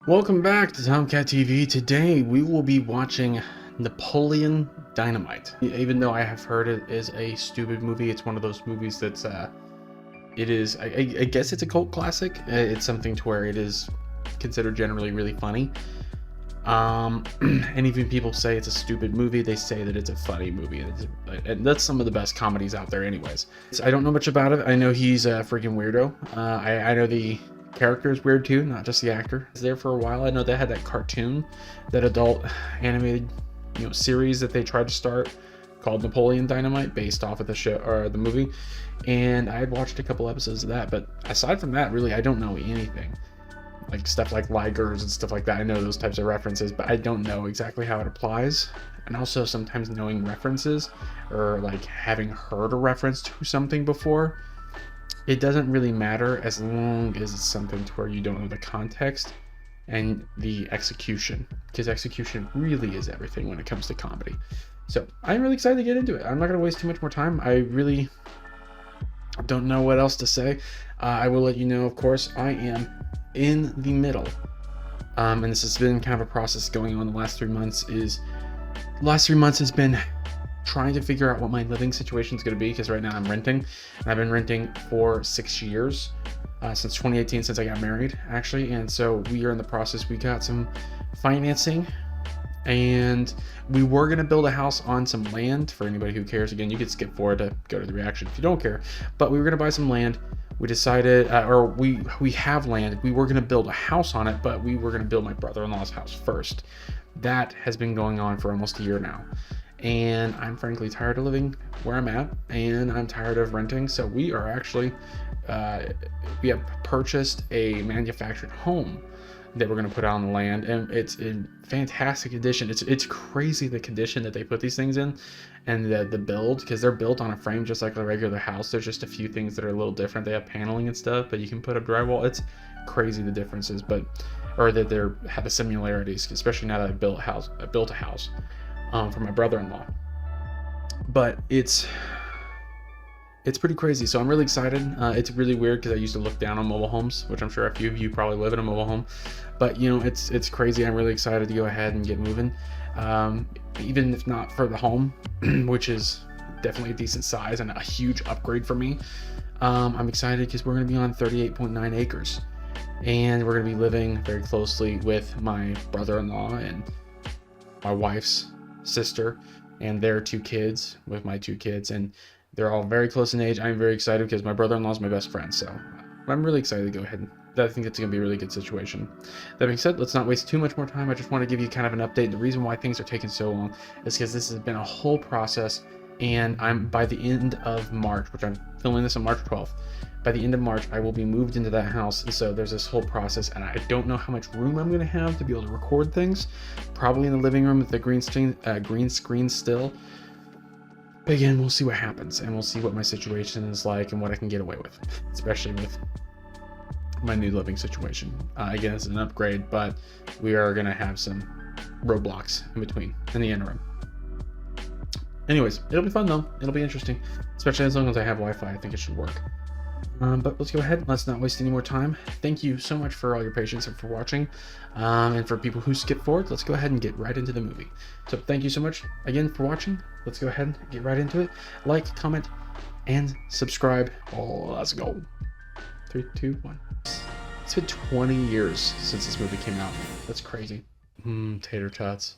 Welcome back to Tomcat TV. Today we will be watching Napoleon Dynamite. Even though I have heard it is a stupid movie, it's one of those movies that's it is I guess it's a cult classic. It's something to where it is considered generally really funny. And even people say it's a stupid movie, they say that it's a funny movie, and that's some of the best comedies out there anyways. So I don't know much about it. I know he's a freaking weirdo. I know the character is weird too, not just the actor. It's there for a while. I know they had that cartoon, that adult animated series that they tried to start called Napoleon Dynamite, based off of the show or the movie, and I had watched a couple episodes of that, but aside from that, really I don't know anything. Like stuff like ligers and stuff like that, I know those types of references, but I don't know exactly how it applies. And also sometimes knowing references or like having heard a reference to something before, it doesn't really matter as long as it's something to where you don't know the context and the execution, because execution really is everything when it comes to comedy. So I'm really excited to get into it. I'm not going to waste too much more time. I really don't know what else to say. I will let you know, of course, I am in the middle, and this has been kind of a process going on the last 3 months. Last 3 months has been trying to figure out what my living situation is going to be, because right now I'm renting, and I've been renting for 6 years, since 2018, since I got married actually. And so we are in the process. We got some financing, and we were going to build a house on some land. For anybody who cares, again, you could skip forward to go to the reaction if you don't care, but we were going to buy some land. We decided, or we have land. We were going to build a house on it, but we were going to build my brother-in-law's house first. That has been going on for almost a year now, and I'm frankly tired of living where I'm at, and I'm tired of renting. So we are actually we have purchased a manufactured home that we're going to put out on the land, and it's in fantastic condition. It's crazy the condition that they put these things in, and the build, because they're built on a frame just like a regular house. There's just a few things that are a little different. They have paneling and stuff, but you can put up drywall. It's crazy the differences, or that they have the similarities, especially now that I built a house for my brother-in-law. But it's pretty crazy, so I'm really excited. It's really weird because I used to look down on mobile homes, which I'm sure a few of you probably live in a mobile home, but it's crazy. I'm really excited to go ahead and get moving, even if not for the home, which is definitely a decent size and a huge upgrade for me. I'm excited because we're going to be on 38.9 acres, and we're going to be living very closely with my brother-in-law and my wife's sister and their 2 kids, with my 2 kids, and they're all very close in age. I'm very excited because my brother-in-law is my best friend, so I'm really excited to go ahead. I think it's going to be a really good situation. That being said, let's not waste too much more time. I just want to give you kind of an update. The reason why things are taking so long is because this has been a whole process, and I'm by the end of March, which I'm filming this on March 12th. By the end of March, I will be moved into that house, and so there's this whole process, and I don't know how much room I'm going to have to be able to record things. Probably in the living room with the green screen still. But again, we'll see what happens, and we'll see what my situation is like and what I can get away with, especially with my new living situation. Again, it's an upgrade, but we are going to have some roadblocks in between, in the interim. Anyways, it'll be fun though. It'll be interesting, especially as long as I have Wi-Fi. I think it should work. But let's go ahead. Let's not waste any more time. Thank you so much for all your patience and for watching. And for people who skip forward, let's go ahead and get right into the movie. So thank you so much again for watching. Let's go ahead and get right into it. Like, comment, and subscribe. Oh, let's go. 3, 2, 1. It's been 20 years since this movie came out. That's crazy. Tater tots.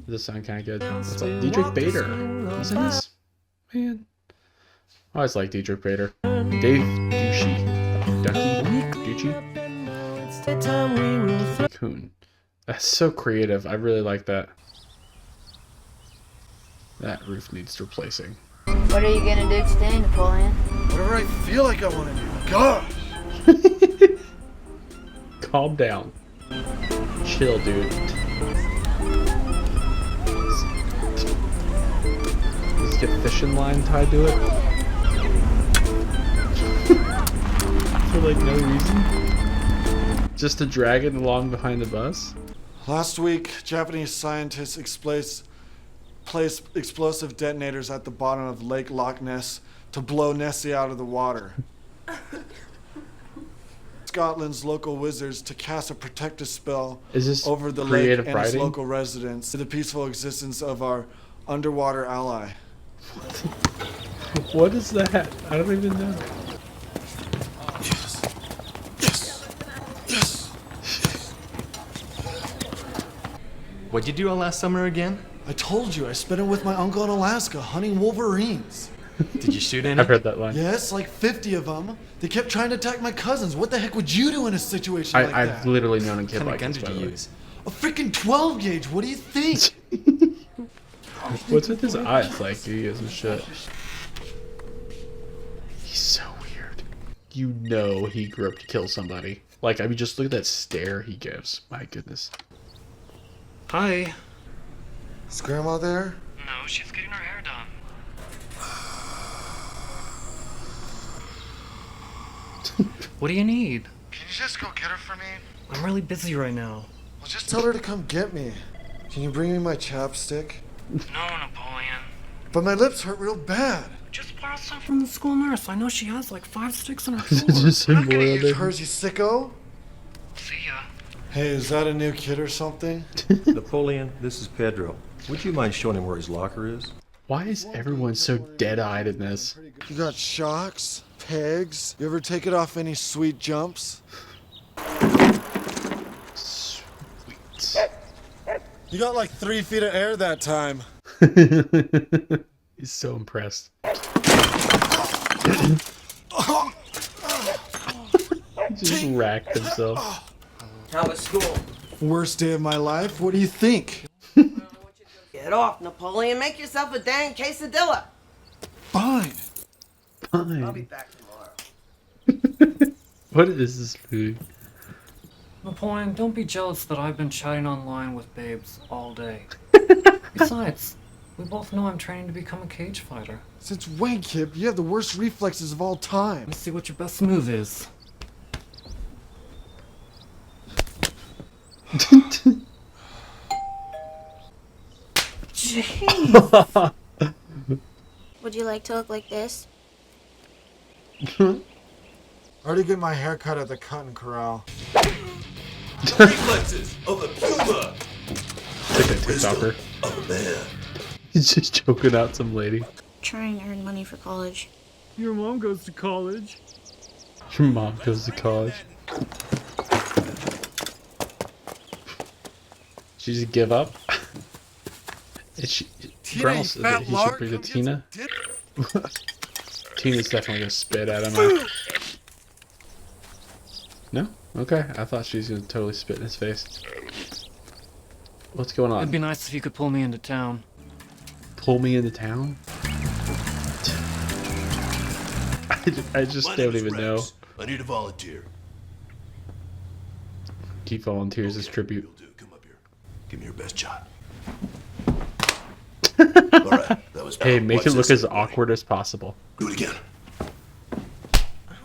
Does this sound kind of good? It's like Dietrich Bader. Isn't this? Man. I always like Dietrich Bader. Dave Ducey. Coon. That's so creative. I really like that. That roof needs replacing. What are you gonna do today, Napoleon? Whatever I feel like I want to do. Gosh! Calm down. Chill, dude. Let's get fishing line tied to it. For like no reason. Just to drag it along behind the bus. Last week, Japanese scientists placed explosive detonators at the bottom of Lake Loch Ness to blow Nessie out of the water. Scotland's local wizards to cast a protective spell Is this over the lake creative and its writing? local residents to the peaceful existence of our underwater ally. What is that? I don't even know. Yes. Yes. Yes. What'd you do all last summer again? I told you, I spent it with my uncle in Alaska hunting wolverines. Did you shoot any? I've heard that line. Yes, like 50 of them. They kept trying to attack my cousins. What the heck would you do in a situation like I've that? literally known a kid What like kind of this, gun by did the you way. use? A freaking 12 gauge. What do you think? What's with his eyes? Like, he is some shit. He's so weird. You know he grew up to kill somebody. Like, I mean, just look at that stare he gives. My goodness. Hi. Is Grandma there? No, she's getting her hair done. What do you need? Can you just go get her for me? I'm really busy right now. Well, just tell her to come get me. Can you bring me my chapstick? No, Napoleon. But my lips hurt real bad. Just borrow some from the school nurse. I know she has like 5 sticks in her drawer. Just some more of Use it. hers, you sicko. See ya. Hey, is that a new kid or something? Napoleon, this is Pedro. Would you mind showing him where his locker is? Why is everyone so dead-eyed in this? You got shocks, pegs. You ever take it off any sweet jumps? Sweet. You got like 3 feet of air that time. He's so impressed. He just racked himself. How was school? Worst day of my life? What do you think? Get off, Napoleon. Make yourself a dang quesadilla. Fine. I'll be Fine. back tomorrow. What is this food? Napoleon, don't be jealous that I've been chatting online with babes all day. Besides, we both know I'm training to become a cage fighter. Since when, Kip? You have the worst reflexes of all time. Let's see what your best move is. Jeez. Would you like to look like this? I already get my hair cut at the cutting corral. Reflexes of a puma. Like a TikToker. Of a man. He's just choking out some lady. Trying to earn money for college. Your mom goes to college. Your mom goes to college. She just give up? Is she, Grandma said that he should bring to Tina. Tina's definitely gonna spit at him. No? Okay, I thought she was gonna totally spit in his face. What's going It'd be on? nice if you could pull me into town. Pull me into town? I just My don't name is even know. Rex. I need a volunteer. Keep volunteers as Okay, tribute. you'll do. Come up here. Give me your best shot. Alright, that was Hey, make Watch it look this. as awkward as possible. Do it again.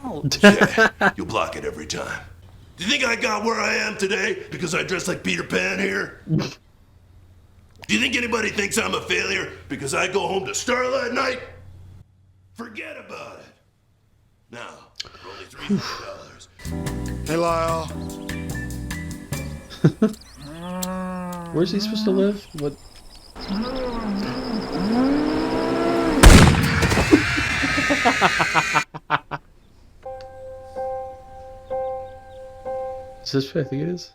Ouch. Yeah, you'll block it every time. Do you think I got where I am today because I dress like Peter Pan here? Do you think anybody thinks I'm a failure because I go home to Starla at night? Forget about it. Now, for only $300. Hey, Lyle. Where's he supposed to live? What? Is this what I think it is?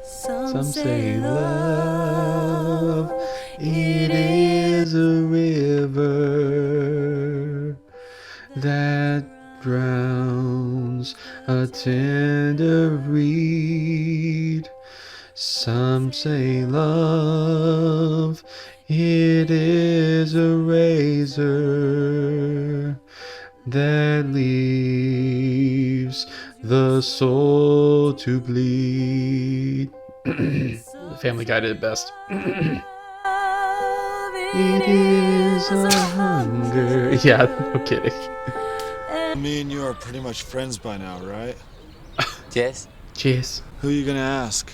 Some say love, it is a river that drowns a tender reed. Some say love, it is a razor that leaves the soul to bleed. The Family Guy did it best. It is a hunger. Yeah, no kidding. Me and you are pretty much friends by now, right? Yes. Cheers. Who are you gonna ask?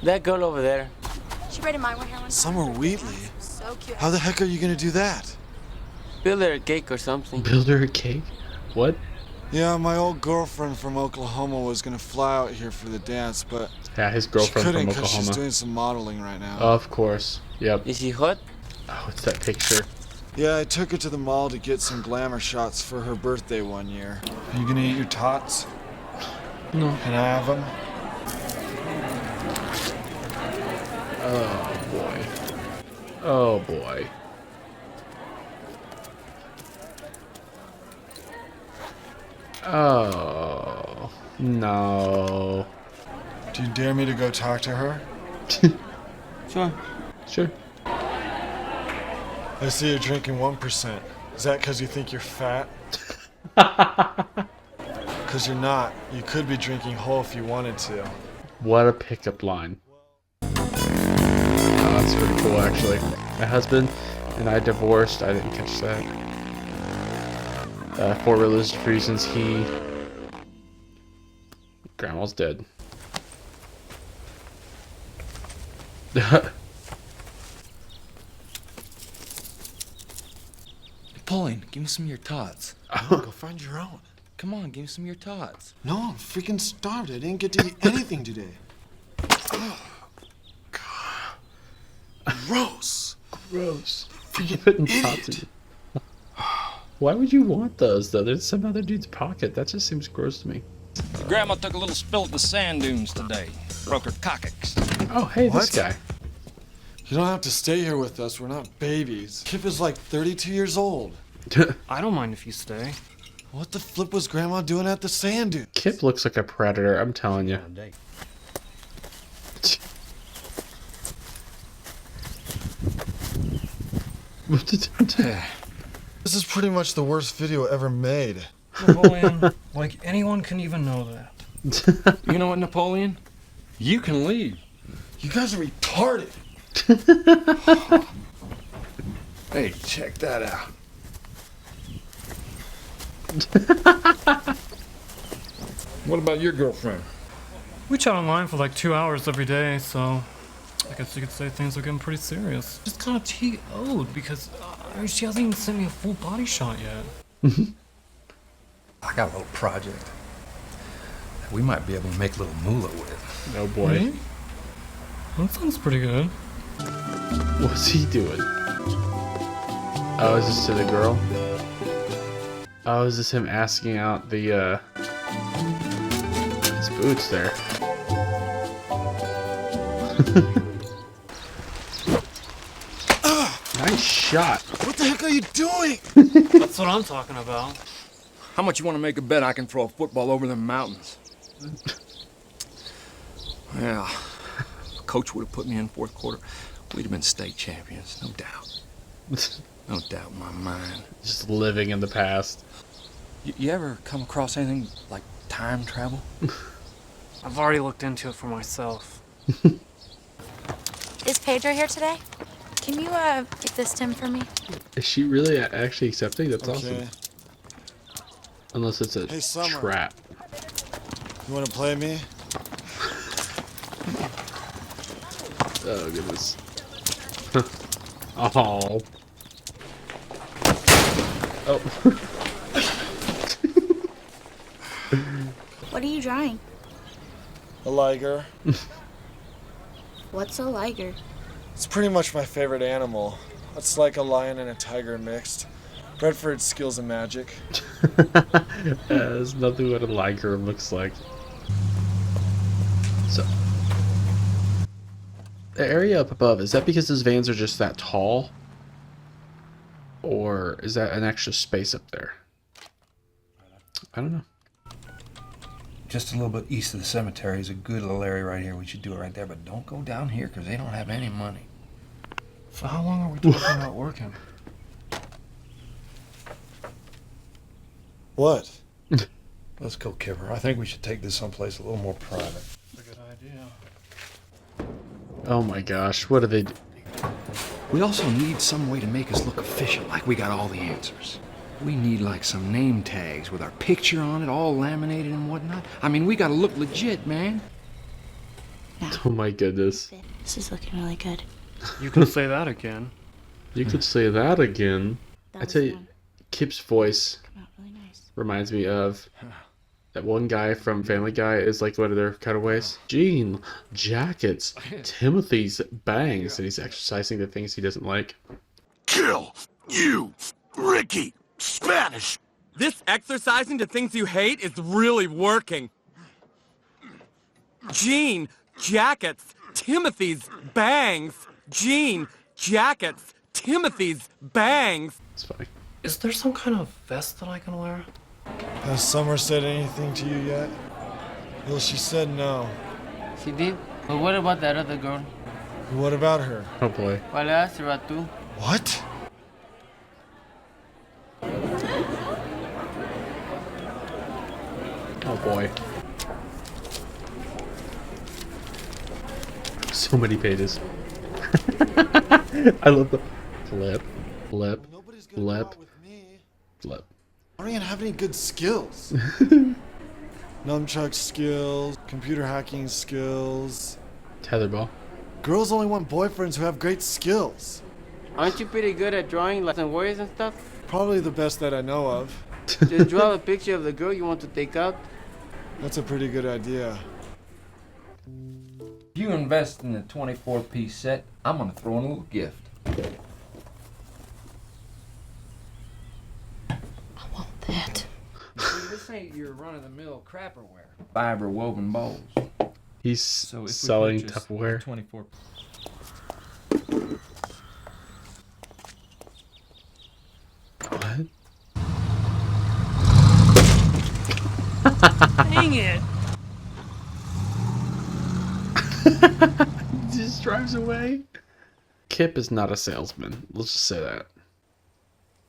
That girl over there. She braided my hair one time. Summer Wheatley? So cute. How the heck are you gonna do that? Build her a cake or something. Build her a cake? What? Yeah, my old girlfriend from Oklahoma was gonna fly out here for the dance, but Yeah, his she girlfriend couldn't from because she's Oklahoma. doing some modeling right now. Of course. Yep. Is he hot? Oh, it's that picture. Yeah, I took her to the mall to get some glamour shots for her birthday one year. Are you gonna eat your tots? No. Can I have them? Oh boy. Oh boy. Oh no. Do you dare me to go talk to her? Sure. Sure. I see you're drinking 1%. Is that because you think you're fat? Because you're not. You could be drinking whole if you wanted to. What a pickup line. Oh, that's pretty cool, actually. My husband and I divorced. I didn't catch that. For religious reasons, Grandma's dead. Napoleon, give me some of your tots. Go find your own. Come on, give me some of your tots. No, I'm freaking starved. I didn't get to eat anything today. Oh, God. Gross. Gross. You're putting tots in. Why would you want those, though? There's some other dude's pocket. That just seems gross to me. Grandma took a little spill at the sand dunes today. Broke her coccyx. Oh, hey, What? this guy. You don't have to stay here with us. We're not babies. Kip is like 32 years old. I don't mind if you stay. What the flip was Grandma doing at the sand dune? Kip looks like a predator, I'm telling you. This is pretty much the worst video ever made. Napoleon, like anyone can even know that. You know what, Napoleon? You can leave. You guys are retarded. Hey, check that out. What about your girlfriend? We chat online for like 2 hours every day, so I guess you could say things are getting pretty serious. Just kind of TO'd because she hasn't even sent me a full body shot yet. I got a little project that we might be able to make a little moolah with. Oh boy. Really? That sounds pretty good. What's he doing? Oh, is this to the girl? Oh, is this him asking out the, his boots there? Nice shot. What the heck are you doing? That's what I'm talking about. How much you want to make a bet I can throw a football over the mountains? Yeah. Coach would have put me in fourth quarter. We'd have been state champions, no doubt. No doubt in my mind. Just living in the past. You ever come across anything like time travel? I've already looked into it for myself. Is Pedro here today? Can you get this to him for me? Is she really actually accepting? That's Okay. awesome. Unless it's a Hey, Summer. trap. You want to play me? Oh, goodness. Oh. Oh. What are you drawing? A liger. What's a liger? It's pretty much my favorite animal. It's like a lion and a tiger mixed. Bred for its skills and magic. There's nothing what a liger looks like. So, the area up above, is that because his vans are just that tall? Or is that an extra space up there? I don't know. Just a little bit east of the cemetery is a good little area right here. We should do it right there, but don't go down here because they don't have any money. So how long are we talking about working? What? Let's go, Kipper. I think we should take this someplace a little more private. That's a good idea. Oh my gosh, what do they do? We also need some way to make us look official, like we got all the answers. We need like some name tags with our picture on it, all laminated and whatnot. I mean, we gotta look legit, man. Oh my goodness. This is looking really good. You can say that again. You could say that again. I tell you, Kip's voice Really nice. reminds me of that one guy from Family Guy is like one of their cutaways. Jean, jackets, Timothy's bangs, and he's exercising the things he doesn't like. Kill you, Ricky, Spanish. This exercising to things you hate is really working. Jean, jackets, Timothy's bangs. Jean, jackets, Timothy's bangs. It's funny. Is there some kind of vest that I can wear? Has Summer said anything to you yet? Well, she said no. She did? But what about that other girl? What about her? Oh boy. Well, I asked her about too. What? Oh boy. So many pages. I love the flip, flip, flip, flip. I don't even have any good skills. Nunchuck skills, computer hacking skills. Tetherball. Girls only want boyfriends who have great skills. Aren't you pretty good at drawing like some warriors and stuff? Probably the best that I know of. Just draw a picture of the girl you want to take out. That's a pretty good idea. If you invest in the 24-piece set, I'm gonna throw in a little gift. That. This ain't your run-of-the-mill crapperware. Fiber woven bowls. He's So if we selling purchase Tupperware. 24. What? Dang it! He just drives away. Kip is not a salesman. Let's just say that.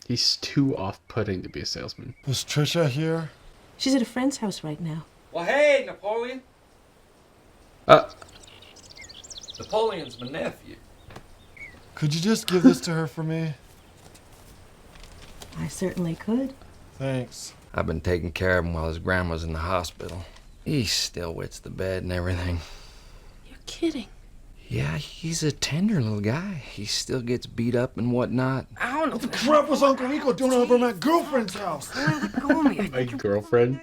He's too off-putting to be a salesman. Is Trisha here? She's at a friend's house right now. Well, hey, Napoleon. Napoleon's my nephew. Could you just give this to her for me? I certainly could. Thanks. I've been taking care of him while his grandma's in the hospital. He still wets the bed and everything. You're kidding. Yeah, he's a tender little guy. He still gets beat up and whatnot. I don't know. What the crap was Uncle Rico doing over at my girlfriend's house? My girlfriend?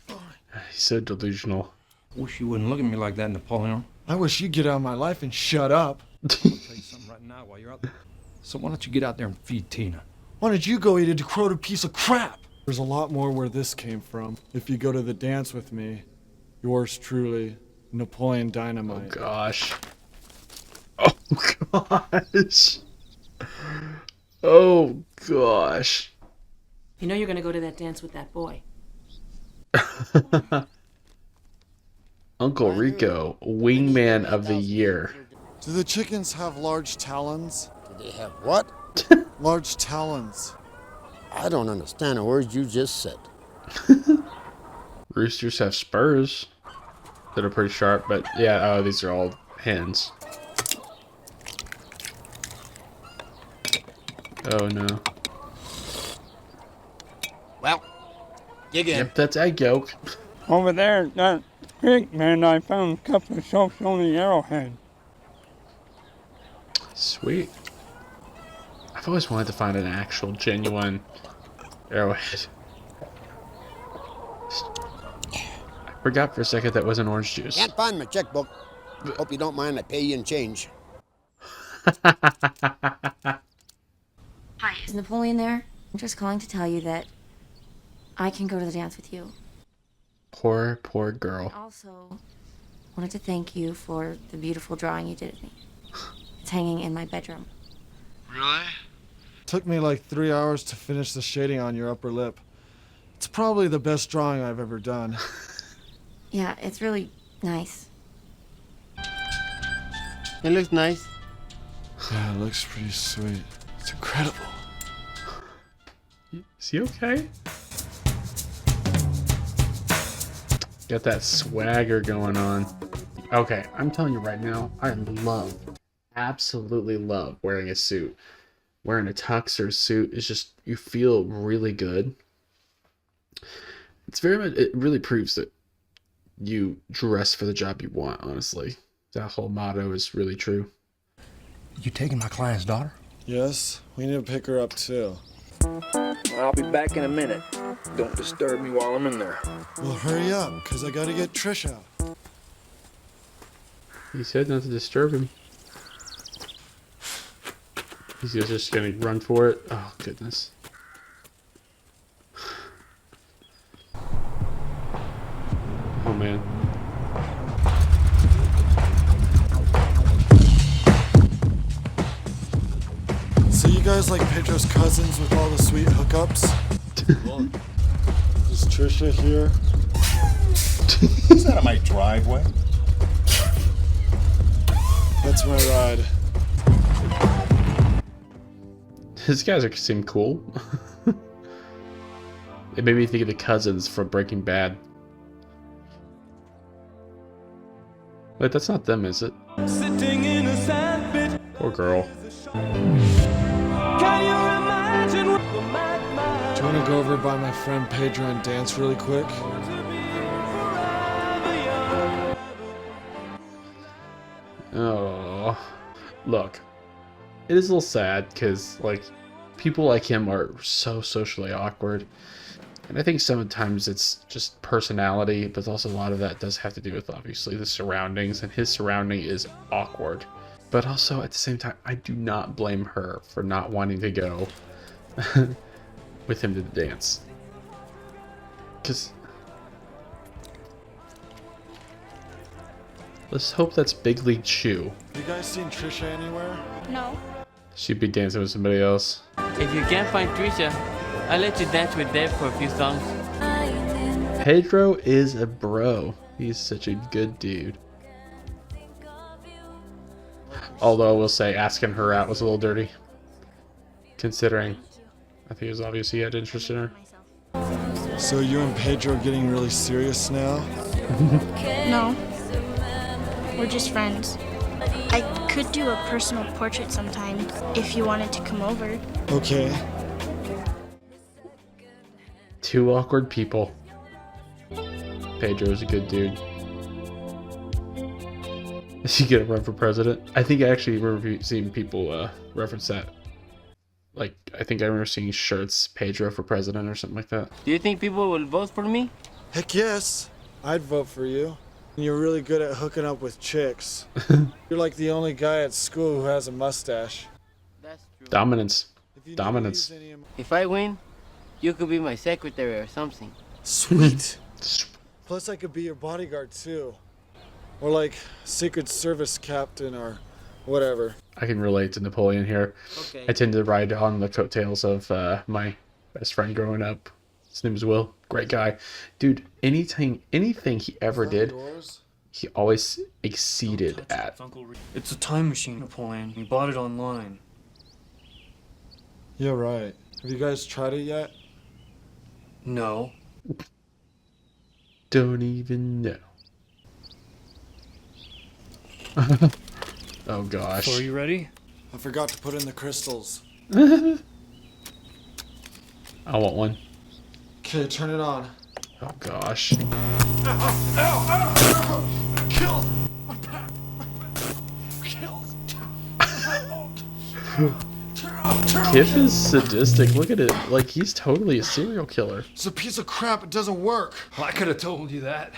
He's so delusional. Wish you wouldn't look at me like that, Napoleon. I wish you'd get out of my life and shut up. I'll tell you something right now while you're out there. So why don't you get out there and feed Tina? Why don't you go eat a decrepit piece of crap? There's a lot more where this came from. If you go to the dance with me, yours truly, Napoleon Dynamite. Oh gosh. Oh gosh. Oh gosh. You know you're gonna go to that dance with that boy. Uncle Rico, wingman of the year. Do the chickens have large talons? Do they have what? Large talons. I don't understand a word you just said. Roosters have spurs that are pretty sharp, but yeah, oh, these are all hens. Oh no. Well, dig in. Yep, that's egg yolk. Over there at that creek, man, I found a couple of soaps on the arrowhead. Sweet. I've always wanted to find an actual, genuine arrowhead. I forgot for a second that wasn't orange juice. Can't find my checkbook. Hope you don't mind I pay you in change. Hi, is Napoleon there? I'm just calling to tell you that I can go to the dance with you. Poor, poor girl. Also, wanted to thank you for the beautiful drawing you did of me. It's hanging in my bedroom. Really? Took me like 3 hours to finish the shading on your upper lip. It's probably the best drawing I've ever done. Yeah, it's really nice. It looks nice. Yeah, it looks pretty sweet. It's incredible. Is he okay? Got that swagger going on. Okay, I'm telling you right now, I love, absolutely love wearing a suit. Wearing a tux or a suit is just, you feel really good. It's very much, it really proves that you dress for the job you want, honestly. That whole motto is really true. You taking my client's daughter? Yes, we need to pick her up too. I'll be back in a minute. Don't disturb me while I'm in there. Well, hurry up, because I got to get Trish out. He said not to disturb him. He's just gonna run for it. Oh, goodness. Oh, man. So you guys like Pedro's cousins with all the sweet hookups? Is Trisha here? Is that on my driveway? That's my ride. These guys seem cool. It made me think of the cousins from Breaking Bad. Wait, that's not them, is it? Sitting in a sandpit. Poor girl. Can you imagine what the Do you want to go over by my friend Pedro and dance really quick? Oh, look, it is a little sad because like people like him are so socially awkward, and I think sometimes it's just personality, but also a lot of that does have to do with obviously the surroundings, and his surrounding is awkward. But also at the same time, I do not blame her for not wanting to go with him to the dance, because let's hope that's Big League Chew. You guys seen Trisha anywhere? No. She'd be dancing with somebody else. If you can't find Trisha, I'll let you dance with Deb for a few songs. Pedro is a bro. He's such a good dude. Although I will say asking her out was a little dirty. Considering I think it was obvious he had interest in her. So you and Pedro are getting really serious now? No. We're just friends. I could do a personal portrait sometime if you wanted to come over. Okay. Two awkward people. Pedro's a good dude. Is he gonna run for president? I think I actually remember seeing people reference that. Like, I think I remember seeing shirts, Pedro for president or something like that. Do you think people will vote for me? Heck yes. I'd vote for you. You're really good at hooking up with chicks. You're like the only guy at school who has a mustache. That's true. Dominance. Dominance. If I win, you could be my secretary or something. Sweet. Plus I could be your bodyguard too. Or like Secret Service captain or whatever. I can relate to Napoleon here. Okay. I tend to ride on the coattails of my best friend growing up. His name is Will. Great guy. Dude, anything he ever did, he always exceeded at. It's a time machine, Napoleon. We bought it online. Yeah, right. Have you guys tried it yet? No. Don't even know. Oh gosh. So are you ready? I forgot to put in the crystals. I want one. Okay, turn it on. Oh gosh. Kill! Tiff is sadistic. Look at it. Like, he's totally a serial killer. It's a piece of crap. It doesn't work. Well, I could have told you that.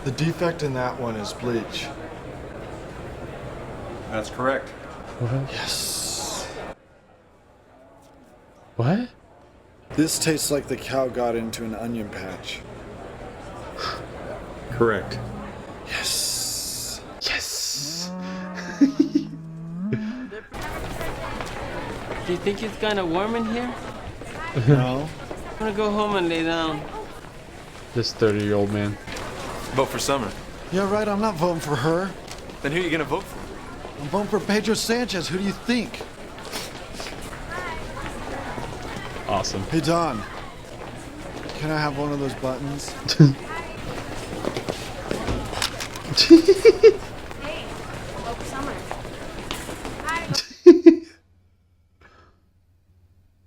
The defect in that one is bleach. That's correct. What? Yes. What? This tastes like the cow got into an onion patch. Correct. Yes. Yes. Do you think it's kind of warm in here? No. I'm gonna go home and lay down. This 30-year-old man. Vote for Summer. Yeah, right. I'm not voting for her. Then who are you gonna vote for? I'm voting for Pedro Sanchez. Who do you think? Awesome. Hey, Don. Can I have one of those buttons? Hey, vote Summer.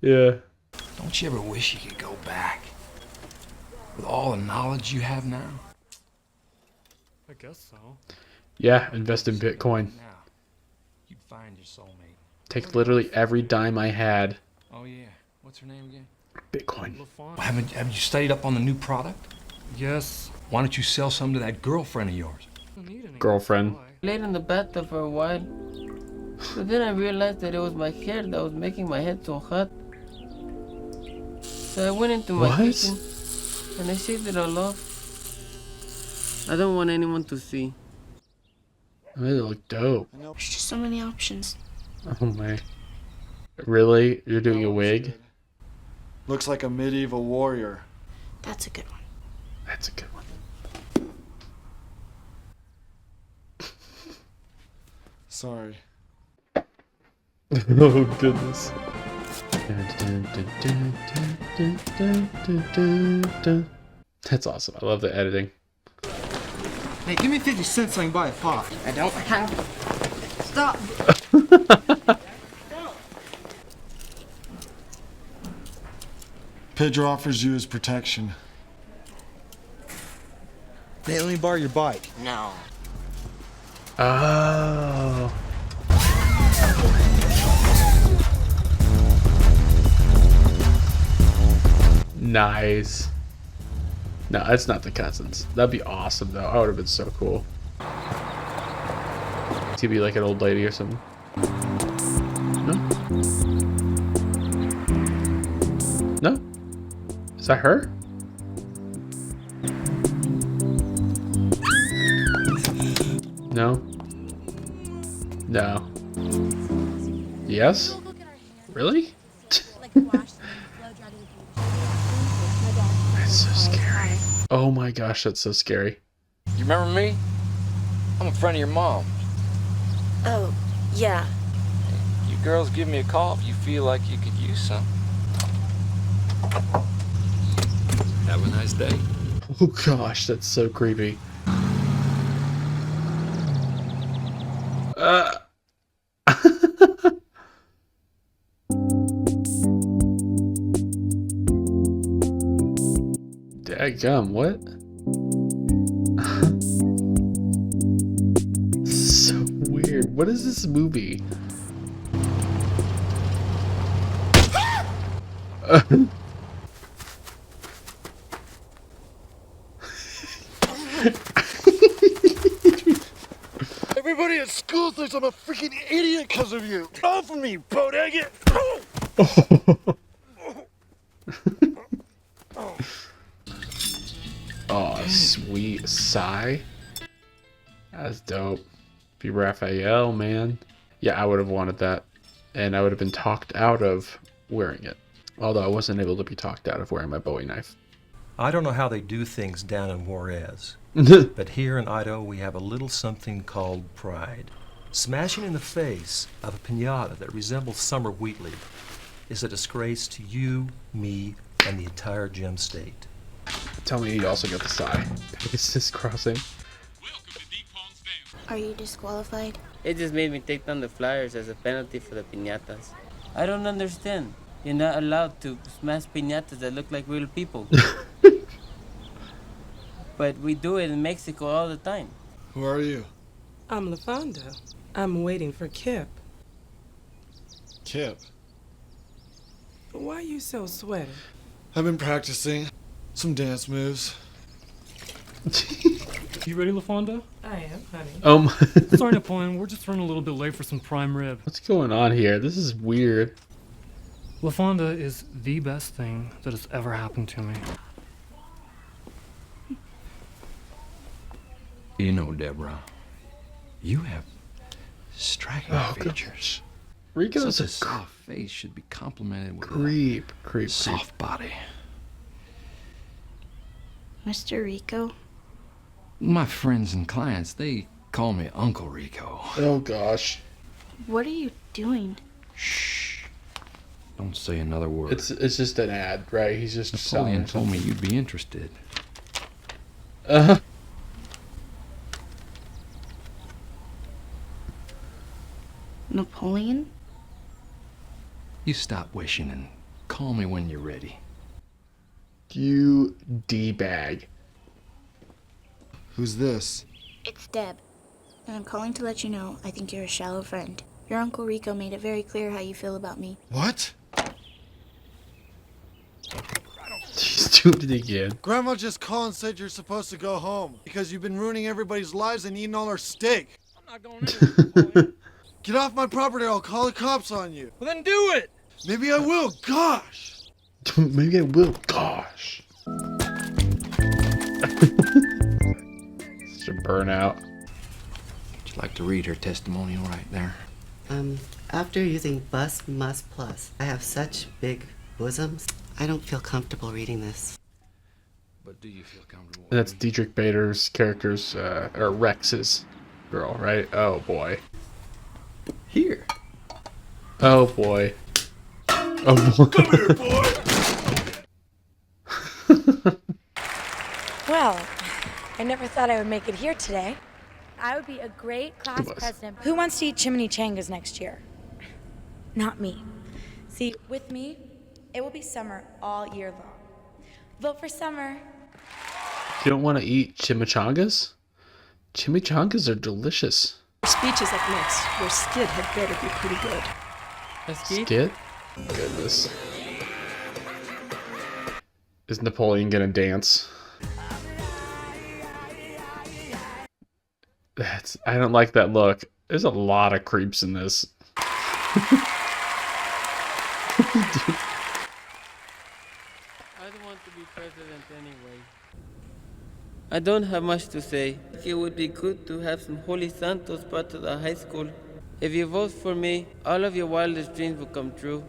Yeah. Don't you ever wish you could go back? With all the knowledge you have now? I guess so. Yeah, invest in Bitcoin. Now, you'd find your soulmate. Take literally every dime I had. Oh yeah, what's her name again? Bitcoin. Have you studied up on the new product? Yes. Why don't you sell some to that girlfriend of yours? Girlfriend. Laid in the bathtub for a while. But then I realized that it was my hair that was making my head so hot. So I went into my kitchen and I shaved it all off. I don't want anyone to see. They look dope. There's just so many options. Oh my. Really? You're doing a wig? Looks like a medieval warrior. That's a good one. That's a good one. Sorry. Oh goodness. That's awesome. I love the editing. Hey, give me 50 cents so I can buy a pot. I don't have. Stop. Pedro offers you his protection. Hey, let me borrow your bike. No. Oh. Nice. No, it's not the cousins. That'd be awesome though. I would have been so cool. To be like an old lady or something. No? No? Is that her? No? No. Yes? Really? That's so scary. Oh my gosh, that's so scary. You remember me? I'm a friend of your mom. Oh, yeah. You girls give me a call if you feel like you could use some. Have a nice day. Oh gosh, that's so creepy. Dadgum, what? So weird. What is this movie? Everybody at school thinks I'm a freaking idiot because of you. Off of me, bodega. Oh, sweet sigh. That's dope. Be Raphael, man. Yeah, I would have wanted that. And I would have been talked out of wearing it. Although I wasn't able to be talked out of wearing my Bowie knife. I don't know how they do things down in Juarez, but here in Idaho we have a little something called pride. Smashing in the face of a piñata that resembles summer wheat leaf is a disgrace to you, me, and the entire gem state. Tell me you also got the sigh. Is this crossing? Are you disqualified? It just made me take down the flyers as a penalty for the piñatas. I don't understand. You're not allowed to smash piñatas that look like real people. But we do it in Mexico all the time. Who are you? I'm LaFonda. I'm waiting for Kip. Kip. Why are you so sweaty? I've been practicing some dance moves. You ready, LaFonda? I am, honey. Sorry, Napoleon. We're just running a little bit late for some prime rib. What's going on here? This is weird. LaFonda is the best thing that has ever happened to me. You know, Deborah, you have striking features. Rico's Such a soft face should be complimented with creep, soft body. Mr. Rico? My friends and clients, they call me Uncle Rico. Oh gosh. What are you doing? Shh. Don't say another word. It's just an ad, right? He's just Napoleon selling told me you'd be interested. Napoleon? You stop wishing and call me when you're ready. You D-bag. Who's this? It's Deb. And I'm calling to let you know I think you're a shallow friend. Your Uncle Rico made it very clear how you feel about me. What? She's doing it again. Grandma just called and said you're supposed to go home because you've been ruining everybody's lives and eating all our steak. I'm not going anywhere. Get off my property or I'll call the cops on you. Well, then do it. Maybe I will. Gosh. Maybe I will. Gosh. Such a burnout. Would you like to read her testimonial right there? After using Bus Must Plus, I have such big bosoms. I don't feel comfortable reading this. But do you feel comfortable? And that's Diedrich Bader's character's, or Rex's girl, right? Oh boy. Here. Oh boy. Oh boy. Come here, boy! Well, I never thought I would make it here today. I would be a great class president. Who wants to eat chimichangas next year? Not me. See, with me, it will be summer all year long. Vote for summer. You don't want to eat chimichangas? Chimichangas are delicious. Speech is up next. Your skit had better be pretty good. Skit? Goodness. Is Napoleon gonna dance? I don't like that look. There's a lot of creeps in this. I don't want to be president anyway. I don't have much to say. It would be good to have some Holy Santos brought to the high school. If you vote for me, all of your wildest dreams will come true.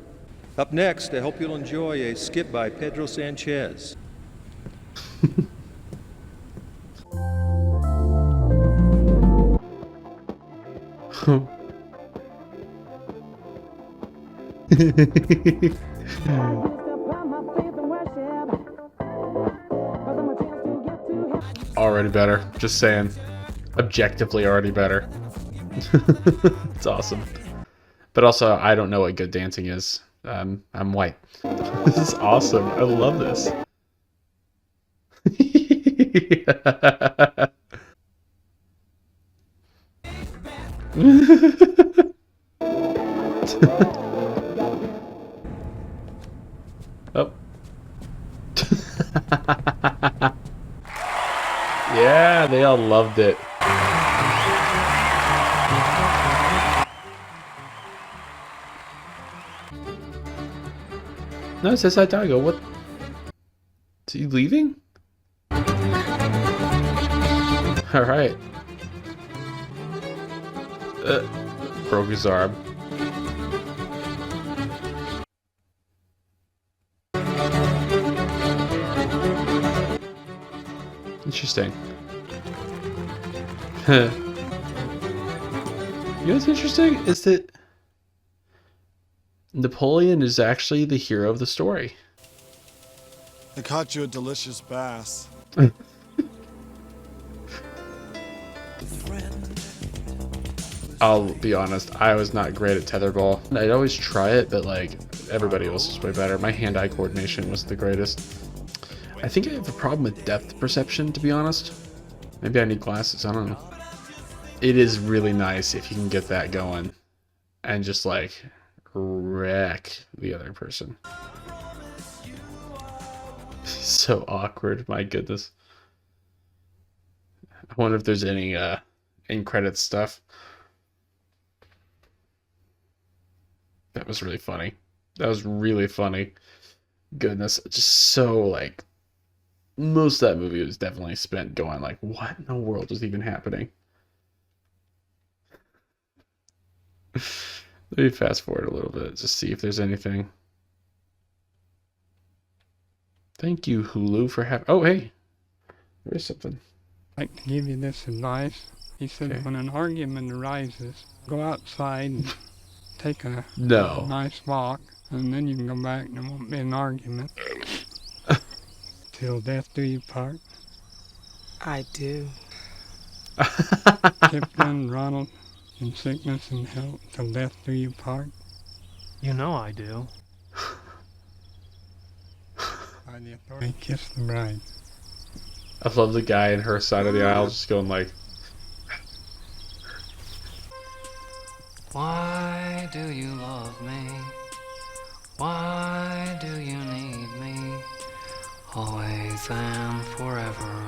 Up next, I hope you'll enjoy a skit by Pedro Sanchez. Already better. Just saying. Objectively already better. It's awesome. But also, I don't know what good dancing is. I'm white. This is awesome. I love this. Oh. Yeah, they all loved it. No, it says Hidalgo. What? Is he leaving? Alright. Broke his arm. Interesting. You know what's interesting is that Napoleon is actually the hero of the story. I caught you a delicious bass. I'll be honest, I was not great at tetherball. I'd always try it, but like everybody else was way better. My hand-eye coordination was the greatest. I think I have a problem with depth perception, to be honest. Maybe I need glasses, I don't know. It is really nice if you can get that going and just like wreck the other person. So awkward, my goodness. I wonder if there's any in credits stuff. That was really funny. That was really funny. Goodness, just so like most of that movie was definitely spent going like, what in the world is even happening? Let me fast forward a little bit, just see if there's anything. Thank you, Hulu, for having... Oh, hey. There is something. I'd like to give you this advice. He said, when an argument arises, go outside and take a nice walk, and then you can go back and there won't be an argument. Till death do you part. I do. Kipling, Ronald, in sickness and health, till death do you part. You know I do. By the authority, kiss the bride. I love the guy in her side of the aisle just going like, Why do you love me? Why do you need me? Always and forever.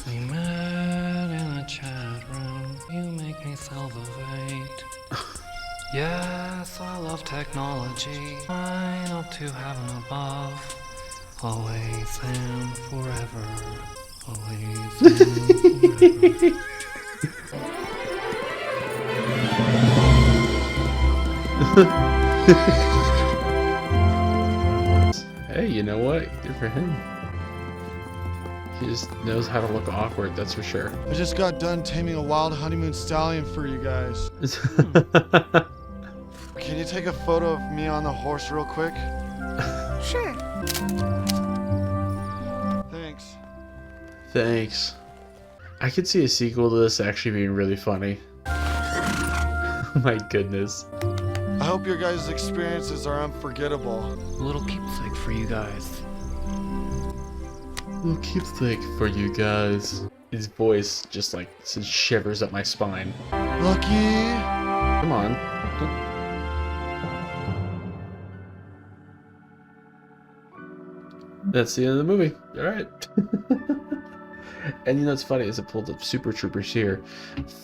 We met in a chat room. You make me salivate. Yes, I love technology. Mine up to heaven above. Always and forever. Always and forever. Hey, you know what? Good for him. He just knows how to look awkward, that's for sure. I just got done taming a wild honeymoon stallion for you guys. Can you take a photo of me on the horse real quick? Sure. Thanks. Thanks. I could see a sequel to this actually being really funny. My goodness. I hope your guys' experiences are unforgettable. A little keepsake for you guys. Little keepsake for you guys. His voice just like shivers up my spine. Lucky. Come on. That's the end of the movie. All right. And you know what's funny is it pulled up Super Troopers here.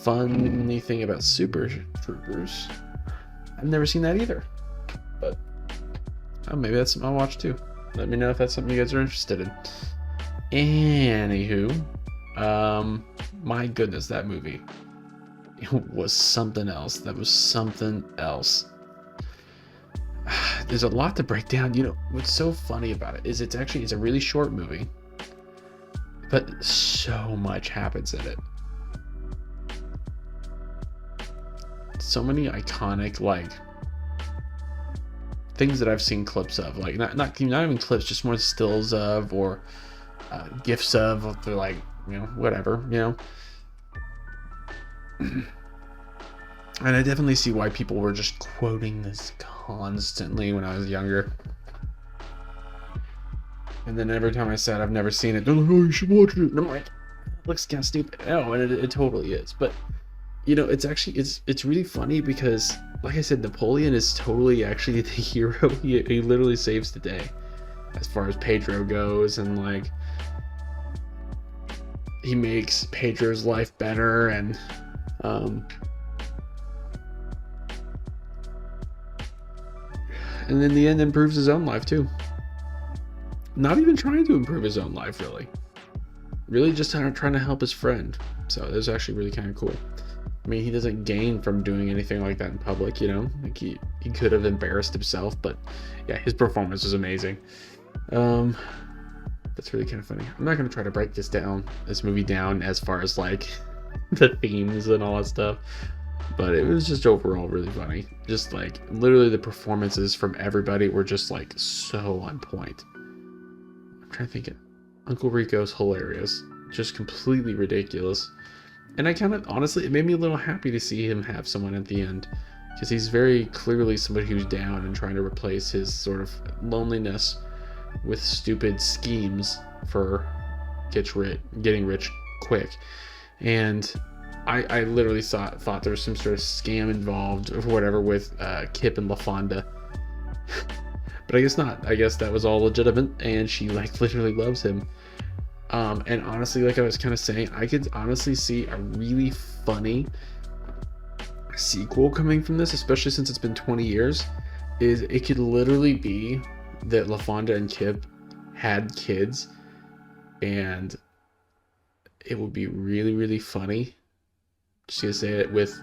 Funny thing about Super Troopers, I've never seen that either. But oh, maybe that's something I'll watch too. Let me know if that's something you guys are interested in. Anywho, my goodness, that movie was something else. That was something else. There's a lot to break down. You know what's so funny about it is it's a really short movie, but so much happens in it. So many iconic like things that I've seen clips of, like not even clips, just more stills of or gifs of. They're like, you know, whatever, you know. And I definitely see why people were just quoting this constantly when I was younger. And then every time I said I've never seen it, they're like, oh, you should watch it. And I'm like, it looks kind of stupid. No, and it totally is. But, you know, it's actually, it's really funny because, like I said, Napoleon is totally actually the hero. He literally saves the day as far as Pedro goes. And, like, he makes Pedro's life better. And, and in the end improves his own life too. Not even trying to improve his own life, really just trying to help his friend. So it was actually really kind of cool. I mean, he doesn't gain from doing anything like that in public, you know, like he could have embarrassed himself, but yeah, his performance was amazing. That's really kind of funny. I'm not going to try to break this movie down as far as like the themes and all that stuff, but it was just overall really funny. Just like literally the performances from everybody were just like so on point. I'm trying to think Uncle Rico's hilarious, just completely ridiculous. And I kind of, honestly, it made me a little happy to see him have someone at the end, because he's very clearly somebody who's down and trying to replace his sort of loneliness with stupid schemes for getting rich quick. And I literally thought there was some sort of scam involved or whatever with Kip and LaFonda. But I guess not. I guess that was all legitimate, and she like literally loves him. And honestly, like I was kind of saying, I could honestly see a really funny sequel coming from this, especially since it's been 20 years. It could literally be that LaFonda and Kip had kids, and it would be really, really funny. Just gonna say it, with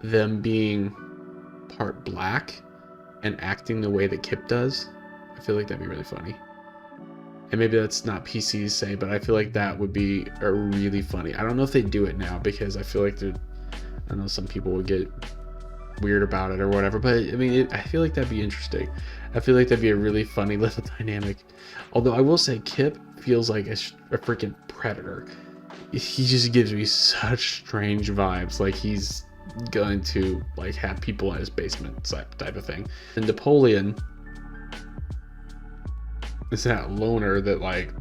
them being part black and acting the way that Kip does. I feel like that'd be really funny. And maybe that's not PC to say, but I feel like that would be a really funny. I don't know if they do it now, because I feel like I know some people would get weird about it or whatever, but I mean, I feel like that'd be interesting. I feel like that'd be a really funny little dynamic. Although I will say Kip feels like a freaking predator. He just gives me such strange vibes, like he's going to like have people in his basement type of thing. And Napoleon is that loner that like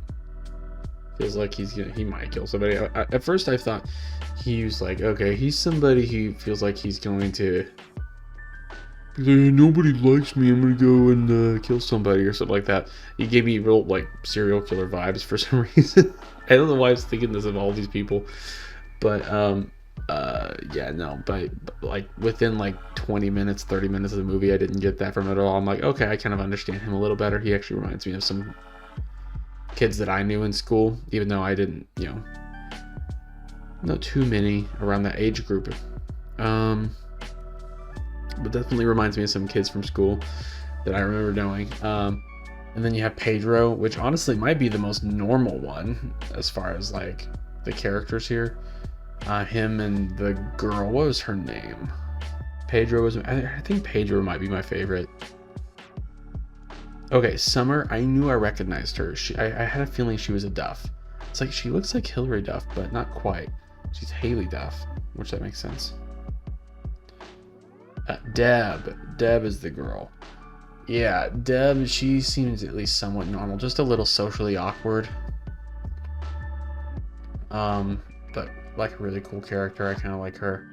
feels like he might kill somebody. At first I thought he was like, okay, he's somebody who feels like he's going to be like, nobody likes me, I'm gonna go and kill somebody or something like that. He gave me real like serial killer vibes for some reason. I don't know why I was thinking this of all these people, but yeah, no, but like within like 20 minutes, 30 minutes of the movie, I didn't get that from it at all. I'm like, okay, I kind of understand him a little better. He actually reminds me of some kids that I knew in school, even though I didn't, know too many around that age group. But definitely reminds me of some kids from school that I remember knowing. And then you have Pedro, which honestly might be the most normal one as far as like the characters here. Him and the girl, what was her name? Pedro was, I think Pedro might be my favorite. Okay, Summer, I knew I recognized her. I had a feeling she was a Duff. It's like, she looks like Hillary Duff, but not quite. She's Haley Duff, which that makes sense. Deb is the girl. Yeah, Deb, she seems at least somewhat normal, just a little socially awkward. But like a really cool character. I kind of like her.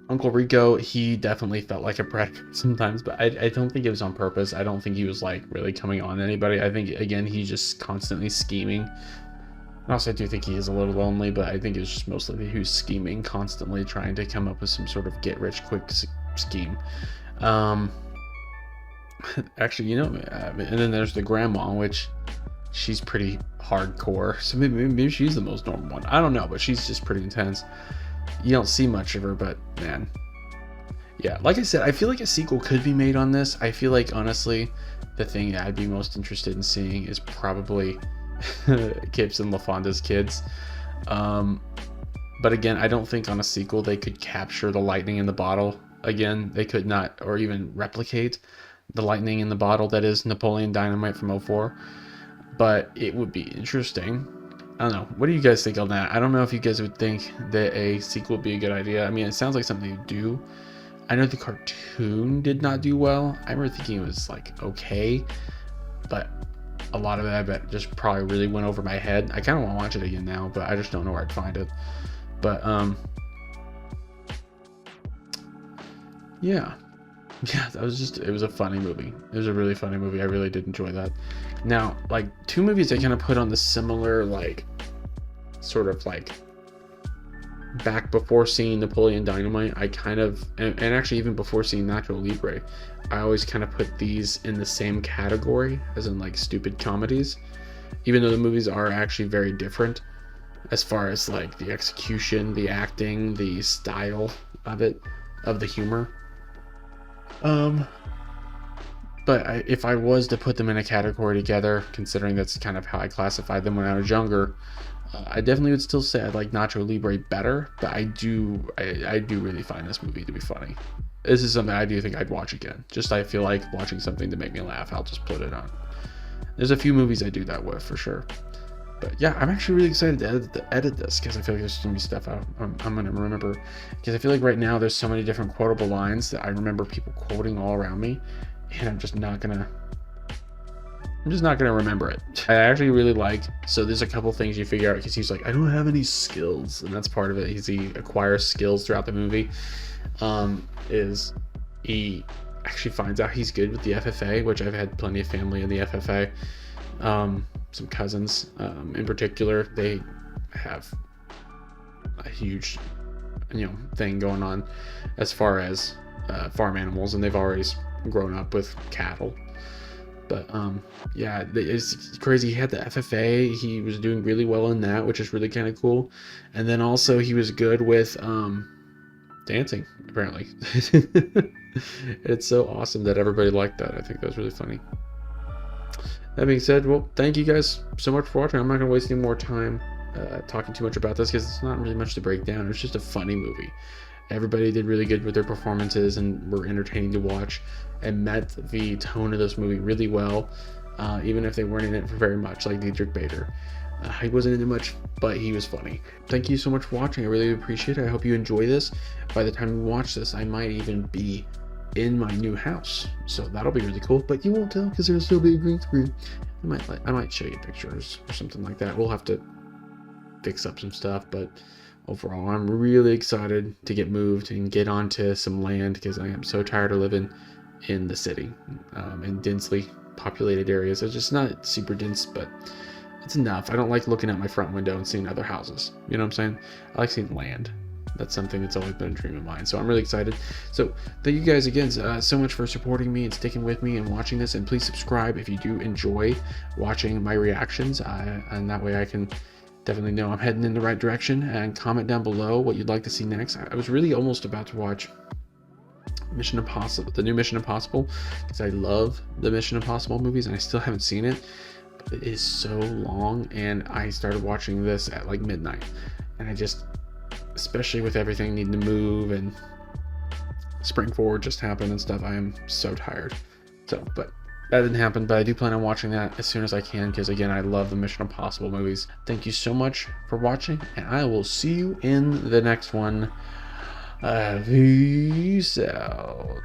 Uncle Rico, he definitely felt like a predator sometimes, but I don't think it was on purpose. I don't think he was like really coming on anybody. I think, again, he's just constantly scheming. And also, I do think he is a little lonely, but I think it's just mostly he was scheming, constantly trying to come up with some sort of get-rich-quick scheme. Actually, and then there's the grandma, which she's pretty hardcore. So maybe she's the most normal one. I don't know, but she's just pretty intense. You don't see much of her, but man. Yeah, like I said, I feel like a sequel could be made on this. I feel like, honestly, the thing that I'd be most interested in seeing is probably Kip's and LaFonda's kids. But again, I don't think on a sequel they could capture the lightning in the bottle again. They could not, or even replicate the lightning in the bottle that is Napoleon Dynamite from 2004. But it would be interesting. I don't know. What do you guys think on that? I don't know if you guys would think that a sequel would be a good idea. I mean, it sounds like something you do. I know the cartoon did not do well. I remember thinking it was like okay, but a lot of it I bet just probably really went over my head. I kind of want to watch it again now, but I just don't know where I'd find it. But yeah, that was just, it was a funny movie. It was a really funny movie. I really did enjoy that. Now, like, two movies I kind of put on the similar, like, sort of like back before seeing Napoleon Dynamite, I kind of, and actually even before seeing Nacho Libre, I always kind of put these in the same category, as in like stupid comedies, even though the movies are actually very different as far as like the execution, the acting, the style of it, of the humor. But if I was to put them in a category together, considering that's kind of how I classified them when I was younger, I definitely would still say I like Nacho Libre better, but I do really find this movie to be funny. This is something I do think I'd watch again. Just I feel like watching something to make me laugh, I'll just put it on. There's a few movies I do that with for sure. But yeah, I'm actually really excited to edit this because I feel like there's gonna be stuff I'm gonna remember. Because I feel like right now there's so many different quotable lines that I remember people quoting all around me, and I'm just not gonna remember it. I actually really like, so there's a couple things you figure out, because he's like, I don't have any skills, and that's part of it. He acquires skills throughout the movie. Is he actually finds out he's good with the FFA, which I've had plenty of family in the FFA. Some cousins in particular, they have a huge thing going on as far as farm animals, and they've always grown up with cattle. But yeah, it's crazy. He had the FFA. He was doing really well in that, which is really kind of cool. And then also he was good with dancing, apparently. It's so awesome that everybody liked that. I think that was really funny. That being said, well, thank you guys so much for watching. I'm not going to waste any more time talking too much about this, because it's not really much to break down. It's just a funny movie. Everybody did really good with their performances and were entertaining to watch and met the tone of this movie really well, even if they weren't in it for very much, like Dietrich Bader. He wasn't in it much, but he was funny. Thank you so much for watching. I really appreciate it. I hope you enjoy this. By the time you watch this, I might even be in my new house. So that'll be really cool, but you won't tell because there's still be a green screen. I might show you pictures or something like that. We'll have to fix up some stuff, but overall, I'm really excited to get moved and get onto some land because I am so tired of living in the city, in densely populated areas. It's just not super dense, but it's enough. I don't like looking out my front window and seeing other houses. You know what I'm saying? I like seeing land. That's something that's always been a dream of mine. So I'm really excited. So thank you guys again so much for supporting me and sticking with me and watching this. And please subscribe if you do enjoy watching my reactions. And that way I can definitely know I'm heading in the right direction. And comment down below what you'd like to see next. I was really almost about to watch Mission Impossible, the new Mission Impossible, because I love the Mission Impossible movies and I still haven't seen it. But it is so long, and I started watching this at like midnight. And I just, especially with everything needing to move and Spring Forward just happened and stuff, I am so tired. So, but that didn't happen, but I do plan on watching that as soon as I can because, again, I love the Mission Impossible movies. Thank you so much for watching, and I will see you in the next one. Peace out.